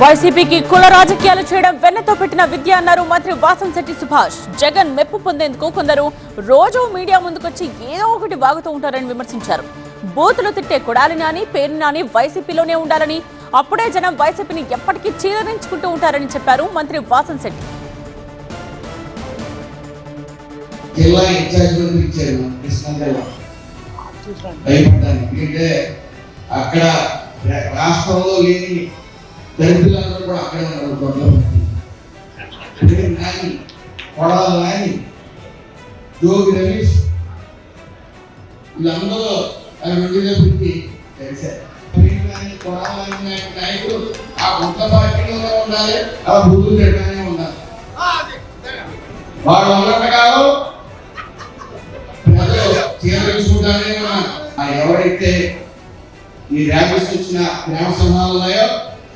వైసీపీకి కుల రాజకీయాలు చేయడం వెన్నతో పెట్టిన విద్య అన్నారు మంత్రి వాసంశెట్టి సుభాష్. జగన్ మెప్పు పొందేందుకు కొందరు రోజు మీడియా ముందుకొచ్చి ఏదో ఒకటి వాగుతూ ఉంటారని విమర్శించారు. బూతులు తిట్టే కొడాలి నాని, పేరు నాని వైసీపీలోనే ఉండాలని, అప్పుడే జనం వైసీపీని ఎప్పటికీ చీదరించుకుంటూ ఉంటారని చెప్పారు మంత్రి వాసంశెట్టి. అక్కడ రాష్ట్రంలో లేని దళితులందరూ కూడా అక్కడే ఉన్నారు. నాని, కొడాలి నాని, జోగి రమేష్ వీళ్ళందరూ పెట్టి తెలిసారు. కొడాలి నాయకుడు ఆ కొత్త పార్టీలో ఉండాలి, ఆ బుద్ధులు పెట్టనే ఉండాలి. వాళ్ళు ఉన్నట్టుగాను ప్రజలు చేరుకుంటానే ఉన్నారు. ఎవరైతే ఈ ర్యాలీస్ వచ్చిన గ్రామ సభలు ఉన్నాయో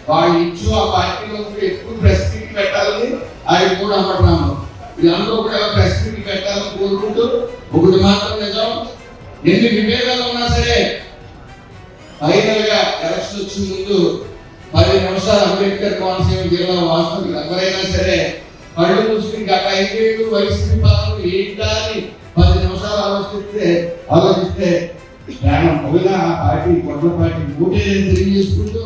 వాళ్ళు ఇచ్చు ఆ పార్టీలో ఎక్కువ ప్రెస్ మీట్ పెట్టాలని ఆయన కూడా అనుకుంటున్నాము. వీళ్ళందరూ కూడా ప్రెస్ మీట్ పెట్టాలని కోరుకుంటూ ఒకటి మాత్రం నిజం, ఎన్ని విభేదాలు ఉన్నా సరే ఫైనల్ గా ఎలక్షన్ వచ్చిన ముందు 10 నిమిషాలు అంబేద్కర్ కోనసీమ జిల్లా వాస్తవులు ఎవరైనా సరే కళ్ళు మూసుకుని గత 5 ఏళ్ళు వైసీపీ పాలన ఏంటా అని 10 నిమిషాలు ఆలోచిస్తే ప్రాణం పోయినా ఆ పార్టీ కొత్త పార్టీ ఓటే తెలియజేసుకుంటూ